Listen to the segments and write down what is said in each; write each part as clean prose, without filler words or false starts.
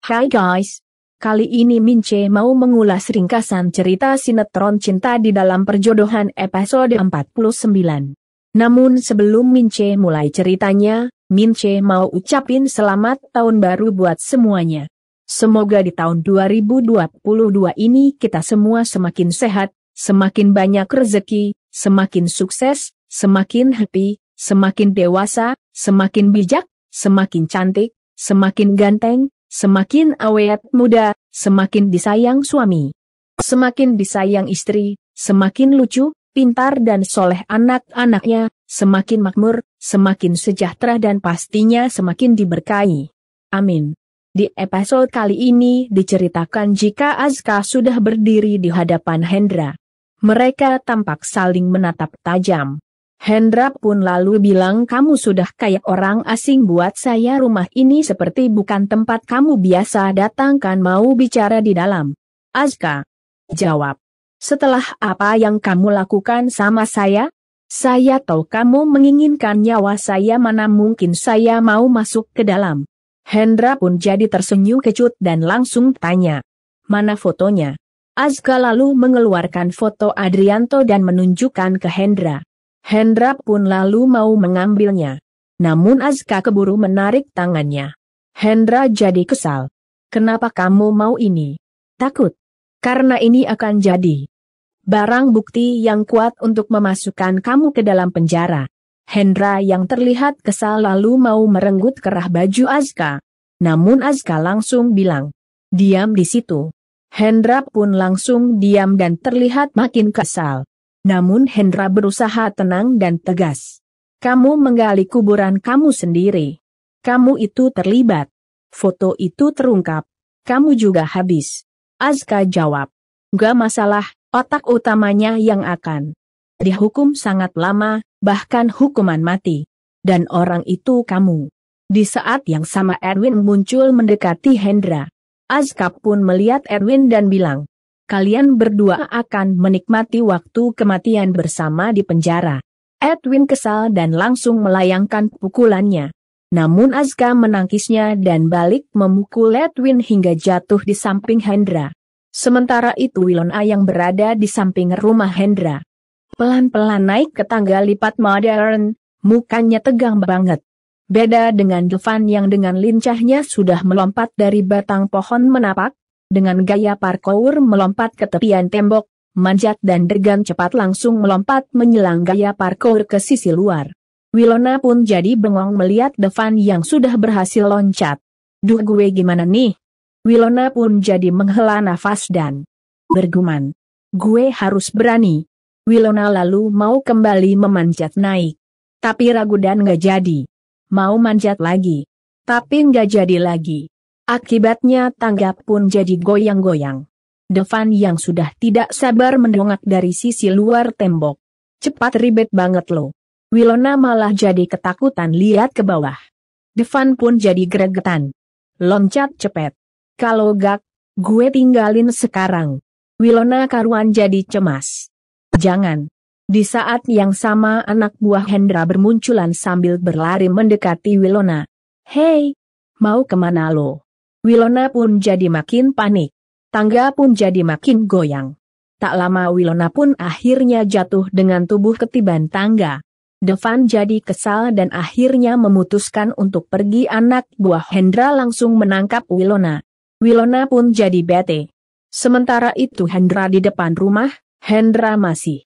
Hai guys, kali ini Mince mau mengulas ringkasan cerita sinetron Cinta di Dalam Perjodohan episode 49. Namun sebelum Mince mulai ceritanya, Mince mau ucapin selamat tahun baru buat semuanya. Semoga di tahun 2022 ini kita semua semakin sehat, semakin banyak rezeki, semakin sukses, semakin happy, semakin dewasa, semakin bijak, semakin cantik, semakin ganteng, semakin awet muda, semakin disayang suami, semakin disayang istri, semakin lucu, pintar dan soleh anak-anaknya, semakin makmur, semakin sejahtera dan pastinya semakin diberkahi. Amin. Di episode kali ini diceritakan jika Azka sudah berdiri di hadapan Hendra. Mereka tampak saling menatap tajam. Hendra pun lalu bilang, kamu sudah kayak orang asing buat saya, rumah ini seperti bukan tempat kamu biasa datang, kan mau bicara di dalam. Azka jawab, setelah apa yang kamu lakukan sama saya? Saya tahu kamu menginginkan nyawa saya, mana mungkin saya mau masuk ke dalam. Hendra pun jadi tersenyum kecut dan langsung tanya, mana fotonya? Azka lalu mengeluarkan foto Adrianto dan menunjukkan ke Hendra. Hendra pun lalu mau mengambilnya. Namun Azka keburu menarik tangannya. Hendra jadi kesal. Kenapa kamu mau ini? Takut. Karena ini akan jadi barang bukti yang kuat untuk memasukkan kamu ke dalam penjara. Hendra yang terlihat kesal lalu mau merenggut kerah baju Azka. Namun Azka langsung bilang, diam di situ. Hendra pun langsung diam dan terlihat makin kesal. Namun Hendra berusaha tenang dan tegas. Kamu menggali kuburan kamu sendiri. Kamu itu terlibat. Foto itu terungkap. Kamu juga habis. Azka jawab, gak masalah, otak utamanya yang akan dihukum sangat lama, bahkan hukuman mati. Dan orang itu kamu. Di saat yang sama Edwin muncul mendekati Hendra. Azka pun melihat Edwin dan bilang, kalian berdua akan menikmati waktu kematian bersama di penjara. Edwin kesal dan langsung melayangkan pukulannya. Namun Azka menangkisnya dan balik memukul Edwin hingga jatuh di samping Hendra. Sementara itu Wilona yang berada di samping rumah Hendra pelan-pelan naik ke tangga lipat modern, mukanya tegang banget. Beda dengan Devan yang dengan lincahnya sudah melompat dari batang pohon menapak, dengan gaya parkour melompat ke tepian tembok, manjat dan dengan cepat langsung melompat menyelang gaya parkour ke sisi luar. Wilona pun jadi bengong melihat Devan yang sudah berhasil loncat. Duh, gue gimana nih? Wilona pun jadi menghela nafas dan bergumam, gue harus berani. Wilona lalu mau kembali memanjat naik. Tapi ragu dan gak jadi. Mau manjat lagi. Tapi gak jadi lagi. Akibatnya tangga pun jadi goyang-goyang. Devan yang sudah tidak sabar mendongak dari sisi luar tembok. Cepat, ribet banget lo. Wilona malah jadi ketakutan lihat ke bawah. Devan pun jadi gregetan. Loncat cepet. Kalau gak, gue tinggalin sekarang. Wilona karuan jadi cemas. Jangan. Di saat yang sama anak buah Hendra bermunculan sambil berlari mendekati Wilona. Hei, mau kemana lo? Wilona pun jadi makin panik. Tangga pun jadi makin goyang. Tak lama Wilona pun akhirnya jatuh dengan tubuh ketiban tangga. Devan jadi kesal dan akhirnya memutuskan untuk pergi. Anak buah Hendra langsung menangkap Wilona. Wilona pun jadi bete. Sementara itu Hendra di depan rumah, Hendra masih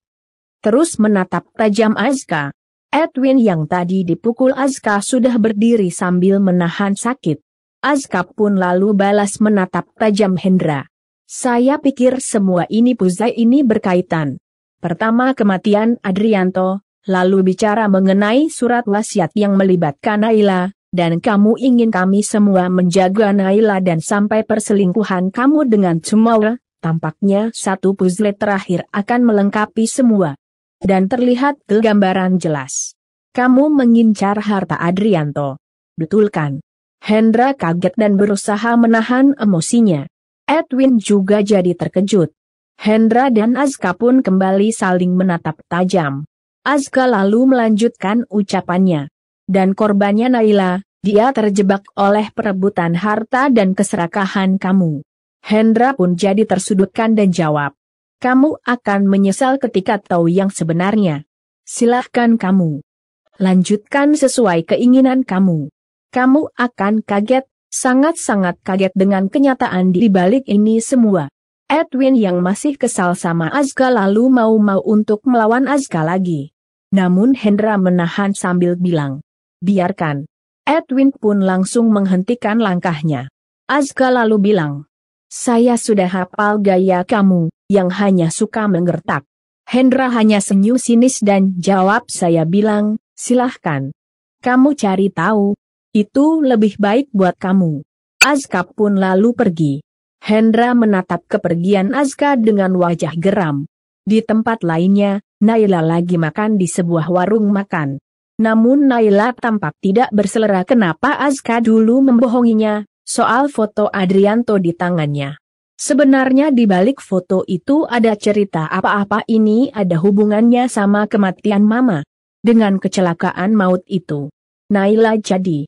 terus menatap tajam Azka. Edwin yang tadi dipukul Azka sudah berdiri sambil menahan sakit. Azka pun lalu balas menatap tajam Hendra. Saya pikir semua ini puzzle ini berkaitan. Pertama kematian Adrianto, lalu bicara mengenai surat wasiat yang melibatkan Naila, dan kamu ingin kami semua menjaga Naila dan sampai perselingkuhan kamu dengan Sumaura. Tampaknya satu puzzle terakhir akan melengkapi semua. Dan terlihat gambaran jelas. Kamu mengincar harta Adrianto. Betul kan? Hendra kaget dan berusaha menahan emosinya. Edwin juga jadi terkejut. Hendra dan Azka pun kembali saling menatap tajam. Azka lalu melanjutkan ucapannya. Dan korbannya Naila, Dia terjebak oleh perebutan harta dan keserakahan kamu. Hendra pun jadi tersudutkan dan jawab. Kamu akan menyesal ketika tahu yang sebenarnya. Silahkan kamu lanjutkan sesuai keinginan kamu. Kamu akan kaget, sangat-sangat kaget dengan kenyataan di balik ini semua. Edwin yang masih kesal sama Azka lalu mau untuk melawan Azka lagi. Namun Hendra menahan sambil bilang, biarkan. Edwin pun langsung menghentikan langkahnya. Azka lalu bilang, saya sudah hafal gaya kamu, yang hanya suka menggertak. Hendra hanya senyum sinis dan jawab, saya bilang, silahkan. Kamu cari tahu. Itu lebih baik buat kamu. Azka pun lalu pergi. Hendra menatap kepergian Azka dengan wajah geram. Di tempat lainnya, Naila lagi makan di sebuah warung makan. Namun Naila tampak tidak berselera kenapa Azka dulu membohonginya soal foto Adrianto di tangannya. Sebenarnya di balik foto itu ada cerita apa-apa ini ada hubungannya sama kematian Mama. Dengan kecelakaan maut itu, Naila jadi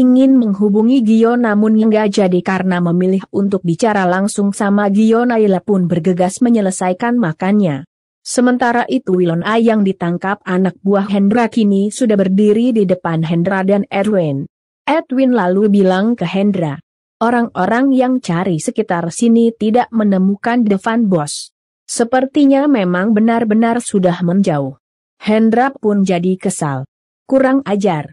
ingin menghubungi Gio namun hingga jadi karena memilih untuk bicara langsung sama Gio. Naila pun bergegas menyelesaikan makannya. Sementara itu Wilona yang ditangkap anak buah Hendra kini sudah berdiri di depan Hendra dan Edwin. Edwin lalu bilang ke Hendra, orang-orang yang cari sekitar sini tidak menemukan Devan bos. Sepertinya memang benar-benar sudah menjauh. Hendra pun jadi kesal. Kurang ajar.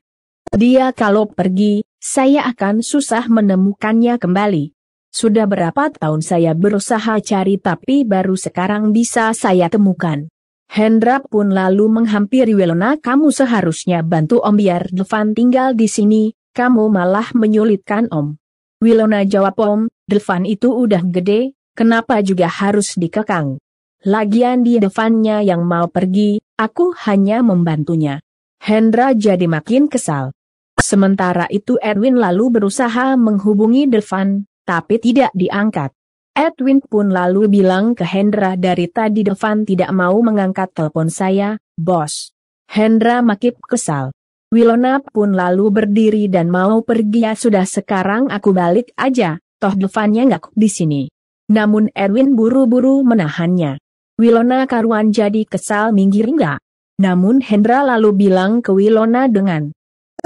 Dia kalau pergi, saya akan susah menemukannya kembali. Sudah berapa tahun saya berusaha cari tapi baru sekarang bisa saya temukan. Hendra pun lalu menghampiri Wilona, kamu seharusnya bantu Om biar Devan tinggal di sini, kamu malah menyulitkan Om. Wilona jawab, Om, Devan itu udah gede, kenapa juga harus dikekang? Lagian di Devannya yang mau pergi, aku hanya membantunya. Hendra jadi makin kesal. Sementara itu Edwin lalu berusaha menghubungi Devan, tapi tidak diangkat. Edwin pun lalu bilang ke Hendra, dari tadi Devan tidak mau mengangkat telepon saya, bos. Hendra makin kesal. Wilona pun lalu berdiri dan mau pergi. Ya sudah, sekarang aku balik aja, toh Devannya nggak di sini. Namun Edwin buru-buru menahannya. Wilona karuan jadi kesal, minggir enggak? Namun Hendra lalu bilang ke Wilona dengan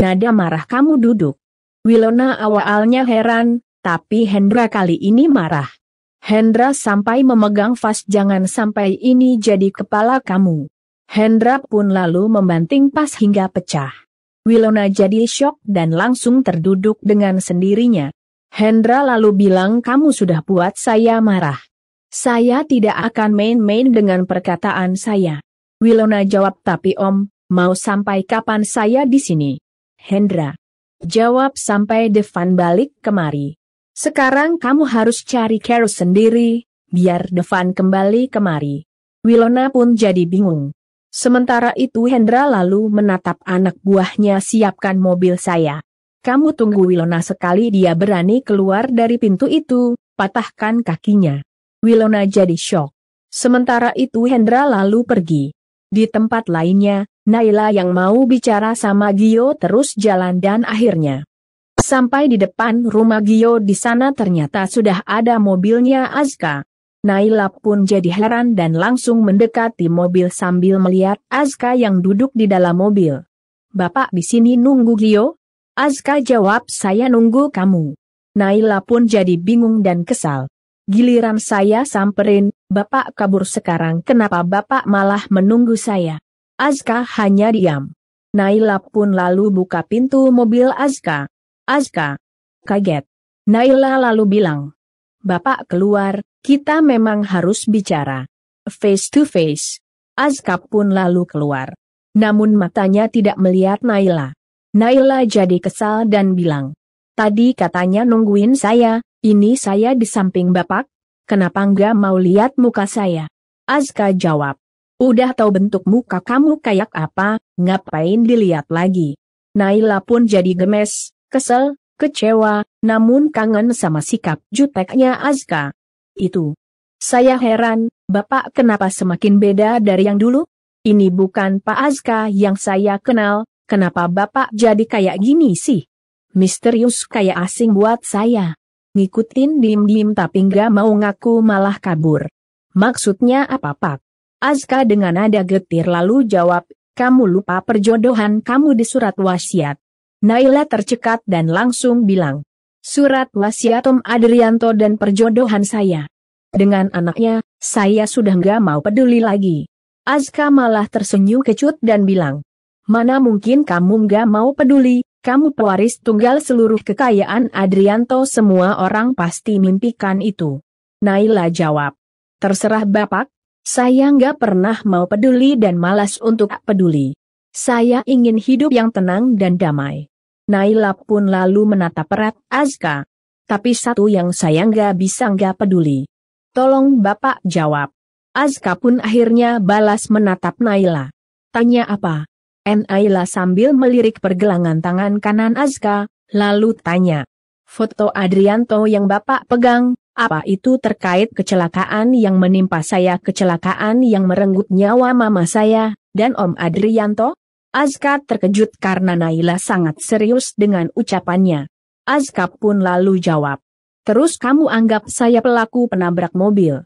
nada marah, kamu duduk. Wilona awalnya heran, tapi Hendra kali ini marah. Hendra sampai memegang vas, jangan sampai ini jadi kepala kamu. Hendra pun lalu membanting pas hingga pecah. Wilona jadi syok dan langsung terduduk dengan sendirinya. Hendra lalu bilang, kamu sudah buat saya marah. Saya tidak akan main-main dengan perkataan saya. Wilona jawab, tapi Om, mau sampai kapan saya di sini? Hendra jawab, sampai Devan balik kemari. Sekarang kamu harus cari cara sendiri, biar Devan kembali kemari. Wilona pun jadi bingung. Sementara itu Hendra lalu menatap anak buahnya, siapkan mobil saya. Kamu tunggu Wilona, sekali dia berani keluar dari pintu itu, patahkan kakinya. Wilona jadi syok. Sementara itu Hendra lalu pergi. Di tempat lainnya, Naila yang mau bicara sama Gio terus jalan dan akhirnya sampai di depan rumah Gio. Di sana ternyata sudah ada mobilnya Azka. Naila pun jadi heran dan langsung mendekati mobil sambil melihat Azka yang duduk di dalam mobil. Bapak di sini nunggu Gio? Azka jawab, saya nunggu kamu. Naila pun jadi bingung dan kesal. Giliran saya samperin, Bapak kabur sekarang, kenapa Bapak malah menunggu saya? Azka hanya diam. Naila pun lalu buka pintu mobil Azka. Azka kaget. Naila lalu bilang, Bapak keluar, kita memang harus bicara face to face. Azka pun lalu keluar. Namun matanya tidak melihat Naila. Naila jadi kesal dan bilang, tadi katanya nungguin saya, ini saya di samping Bapak, kenapa nggak mau lihat muka saya? Azka jawab, udah tahu bentuk muka kamu kayak apa, ngapain dilihat lagi? Naila pun jadi gemes, kesel, kecewa, namun kangen sama sikap juteknya Azka. Itu. Saya heran, Bapak kenapa semakin beda dari yang dulu? Ini bukan Pak Azka yang saya kenal, kenapa Bapak jadi kayak gini sih? Misterius kayak asing buat saya. Ngikutin diem-diem tapi nggak mau ngaku malah kabur. Maksudnya apa Pak? Azka dengan nada getir lalu jawab, kamu lupa perjodohan kamu di surat wasiat. Naila tercekat dan langsung bilang, surat wasiat Om Adrianto dan perjodohan saya dengan anaknya, saya sudah nggak mau peduli lagi. Azka malah tersenyum kecut dan bilang, mana mungkin kamu nggak mau peduli, kamu pewaris tunggal seluruh kekayaan Adrianto, semua orang pasti mimpikan itu. Naila jawab, terserah Bapak, saya nggak pernah mau peduli dan malas untuk peduli. Saya ingin hidup yang tenang dan damai. Naila pun lalu menatap erat Azka. Tapi satu yang saya nggak bisa nggak peduli. Tolong Bapak jawab. Azka pun akhirnya balas menatap Naila. Tanya apa? Naila sambil melirik pergelangan tangan kanan Azka, lalu tanya. Foto Adrianto yang Bapak pegang, apa itu terkait kecelakaan yang menimpa saya, kecelakaan yang merenggut nyawa mama saya, dan Om Adrianto? Azka terkejut karena Naila sangat serius dengan ucapannya. Azka pun lalu jawab. Terus kamu anggap saya pelaku penabrak mobil?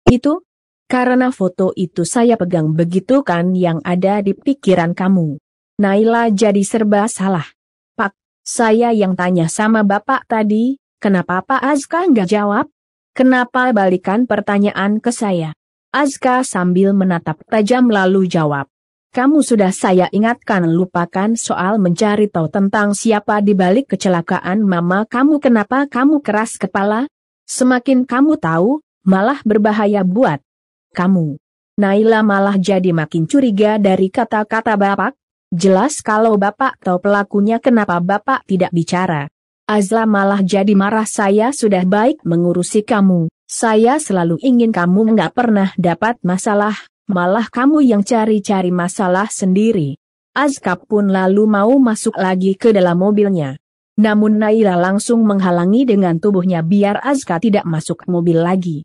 Itu? Karena foto itu saya pegang, begitu kan yang ada di pikiran kamu? Naila jadi serba salah. Pak, saya yang tanya sama Bapak tadi, kenapa Pak Azka nggak jawab? Kenapa balikan pertanyaan ke saya? Azka sambil menatap tajam lalu jawab. Kamu sudah saya ingatkan, lupakan soal mencari tahu tentang siapa di balik kecelakaan mama kamu. Kenapa kamu keras kepala? Semakin kamu tahu, malah berbahaya buat kamu. Naila malah jadi makin curiga dari kata-kata Bapak. Jelas kalau Bapak tahu pelakunya, kenapa Bapak tidak bicara? Azla malah jadi marah, saya sudah baik mengurusi kamu. Saya selalu ingin kamu nggak pernah dapat masalah. Malah kamu yang cari-cari masalah sendiri. Azka pun lalu mau masuk lagi ke dalam mobilnya. Namun Naila langsung menghalangi dengan tubuhnya biar Azka tidak masuk mobil lagi.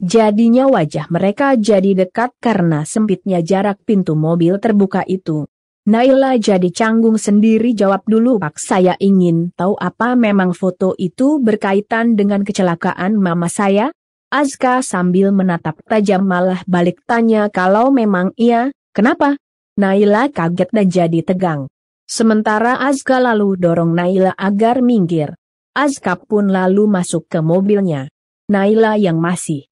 Jadinya wajah mereka jadi dekat karena sempitnya jarak pintu mobil terbuka itu. Naila jadi canggung sendiri, jawab dulu Pak, saya ingin tahu apa memang foto itu berkaitan dengan kecelakaan mama saya? Azka sambil menatap tajam malah balik tanya, kalau memang iya, kenapa? Naila kaget dan jadi tegang. Sementara Azka lalu dorong Naila agar minggir. Azka pun lalu masuk ke mobilnya. Naila yang masih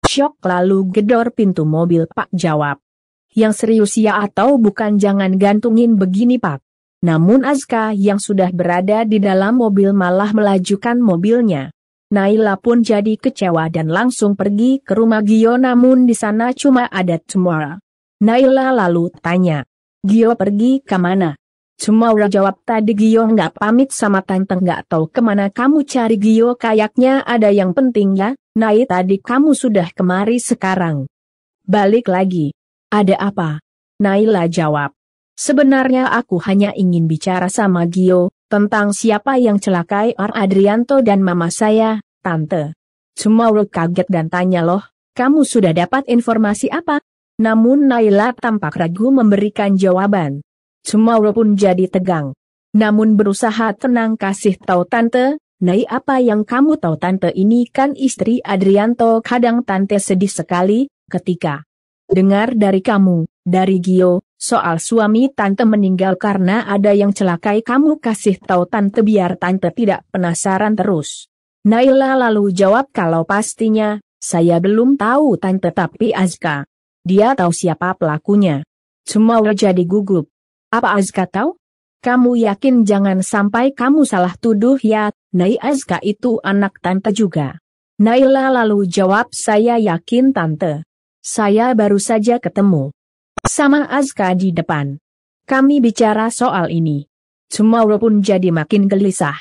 syok lalu gedor pintu mobil. Pak jawab. Yang serius ya atau bukan, jangan gantungin begini Pak. Namun Azka yang sudah berada di dalam mobil malah melajukan mobilnya. Naila pun jadi kecewa dan langsung pergi ke rumah Gio, namun di sana cuma ada Cumara. Naila lalu tanya, Gio pergi ke mana? Cumara jawab, tadi Gio nggak pamit sama tante, nggak tahu kemana kamu cari Gio, kayaknya ada yang penting ya. Nai, tadi kamu sudah kemari, sekarang balik lagi. Ada apa? Naila jawab, sebenarnya aku hanya ingin bicara sama Gio tentang siapa yang celakai Adrianto dan mama saya, Tante. Cumara kaget dan tanya, loh, kamu sudah dapat informasi apa? Namun Naila tampak ragu memberikan jawaban. Cumara pun jadi tegang. Namun berusaha tenang, kasih tahu Tante. Nai, apa yang kamu tahu? Tante ini kan istri Adrianto. Kadang Tante sedih sekali ketika dengar dari kamu, dari Gio, soal suami Tante meninggal karena ada yang celakai kamu. Kasih tahu Tante biar Tante tidak penasaran terus. Naila lalu jawab, kalau pastinya, saya belum tahu Tante, tapi Azka, dia tahu siapa pelakunya. Cumara jadi gugup. Apa Azka tahu? Kamu yakin? Jangan sampai kamu salah tuduh ya, Nai, Azka itu anak Tante juga. Naila lalu jawab, saya yakin Tante. Saya baru saja ketemu sama Azka di depan. Kami bicara soal ini. Cumara pun jadi makin gelisah.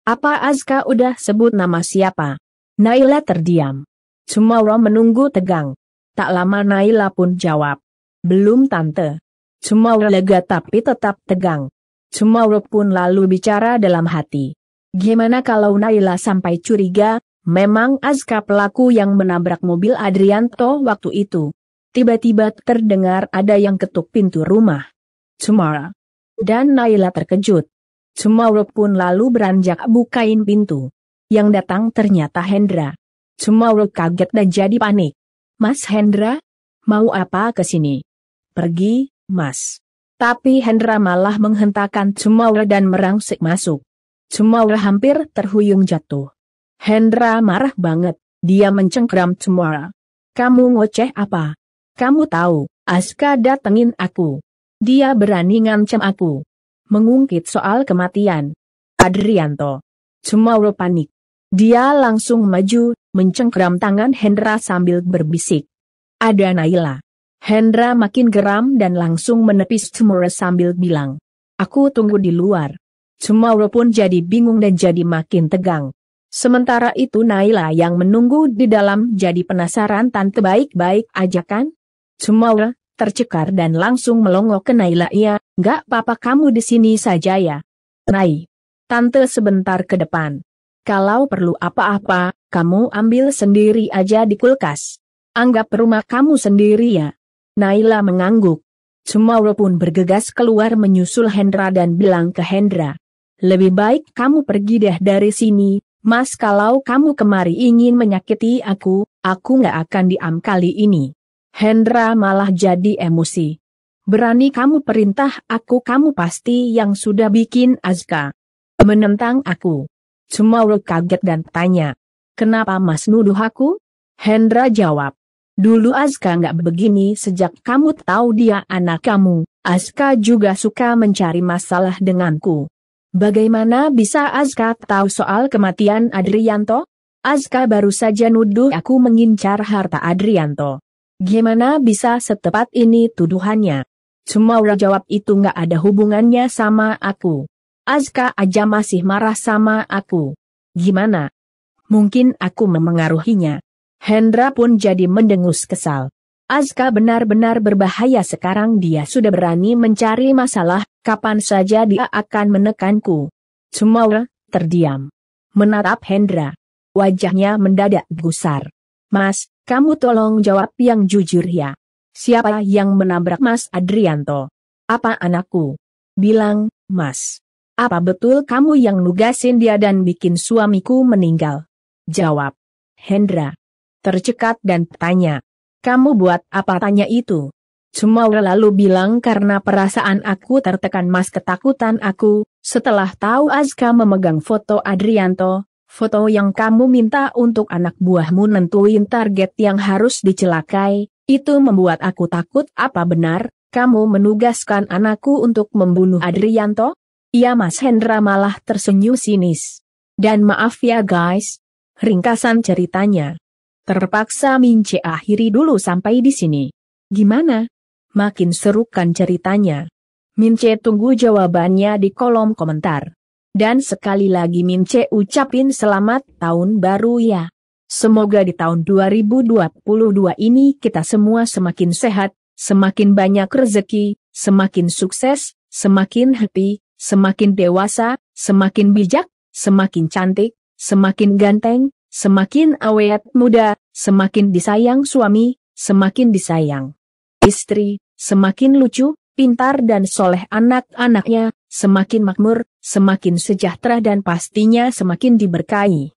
Apa Azka udah sebut nama siapa? Naila terdiam. Cumara menunggu tegang. Tak lama Naila pun jawab, belum Tante. Cumara lega tapi tetap tegang. Cumara pun lalu bicara dalam hati. Gimana kalau Naila sampai curiga, memang Azka pelaku yang menabrak mobil Adrianto waktu itu. Tiba-tiba terdengar ada yang ketuk pintu rumah Cumara. Dan Naila terkejut. Cemoro pun lalu beranjak bukain pintu. Yang datang ternyata Hendra. Cemoro kaget dan jadi panik. Mas Hendra? Mau apa ke sini? Pergi, Mas. Tapi Hendra malah menghentakkan Cemoro dan merangsek masuk. Cemoro hampir terhuyung jatuh. Hendra marah banget, dia mencengkram Cemoro. Kamu ngoceh apa? Kamu tahu, Aska datengin aku. Dia berani ngancam aku. Mengungkit soal kematian Adrianto. Cemoro panik. Dia langsung maju, mencengkram tangan Hendra sambil berbisik. Ada Naila. Hendra makin geram dan langsung menepis Cemoro sambil bilang, aku tunggu di luar. Cemoro pun jadi bingung dan jadi makin tegang. Sementara itu Naila yang menunggu di dalam jadi penasaran, tante baik-baik aja kan? Cemoro tercekar dan langsung melongo ke Naila. Iya, nggak apa-apa, kamu di sini saja ya. Nai, tante sebentar ke depan. Kalau perlu apa-apa, kamu ambil sendiri aja di kulkas. Anggap rumah kamu sendiri ya. Naila mengangguk. Cemoro pun bergegas keluar menyusul Hendra dan bilang ke Hendra. Lebih baik kamu pergi deh dari sini, Mas. Kalau kamu kemari ingin menyakiti aku nggak akan diam kali ini. Hendra malah jadi emosi. Berani kamu perintah aku, kamu pasti yang sudah bikin Aska menentang aku. Cemoro kaget dan tanya. Kenapa Mas nuduh aku? Hendra jawab. Dulu Aska nggak begini, sejak kamu tahu dia anak kamu, Aska juga suka mencari masalah denganku. Bagaimana bisa Aska tahu soal kematian Adrianto? Aska baru saja nuduh aku mengincar harta Adrianto. Gimana bisa setepat ini tuduhannya? Cemoro jawab, itu nggak ada hubungannya sama aku. Aska aja masih marah sama aku. Gimana? Mungkin aku memengaruhinya. Hendra pun jadi mendengus kesal. Aska benar-benar berbahaya sekarang, dia sudah berani mencari masalah, kapan saja dia akan menekanku. Cemoro terdiam. Menatap Hendra. Wajahnya mendadak gusar. Mas, kamu tolong jawab yang jujur ya. Siapa yang menabrak Mas Adrianto? Apa anakku? Bilang, Mas. Apa betul kamu yang nugasin dia dan bikin suamiku meninggal? Jawab. Hendra tercekat dan tanya. Kamu buat apa tanya itu? Cemoro lalu bilang, karena perasaan aku tertekan Mas, ketakutan aku, setelah tahu Aska memegang foto Adrianto, foto yang kamu minta untuk anak buahmu nentuin target yang harus dicelakai, itu membuat aku takut. Apa benar, kamu menugaskan anakku untuk membunuh Adrianto? Iya Mas. Hendra malah tersenyum sinis. Dan maaf ya guys, ringkasan ceritanya terpaksa Mince akhiri dulu sampai di sini. Gimana? Makin seru kan ceritanya? Mince tunggu jawabannya di kolom komentar. Dan sekali lagi Mince ucapin selamat tahun baru ya. Semoga di tahun 2022 ini kita semua semakin sehat, semakin banyak rezeki, semakin sukses, semakin happy, semakin dewasa, semakin bijak, semakin cantik, semakin ganteng, semakin awet muda, semakin disayang suami, semakin disayang istri, semakin lucu, pintar dan soleh anak-anaknya, semakin makmur, semakin sejahtera dan pastinya semakin diberkahi.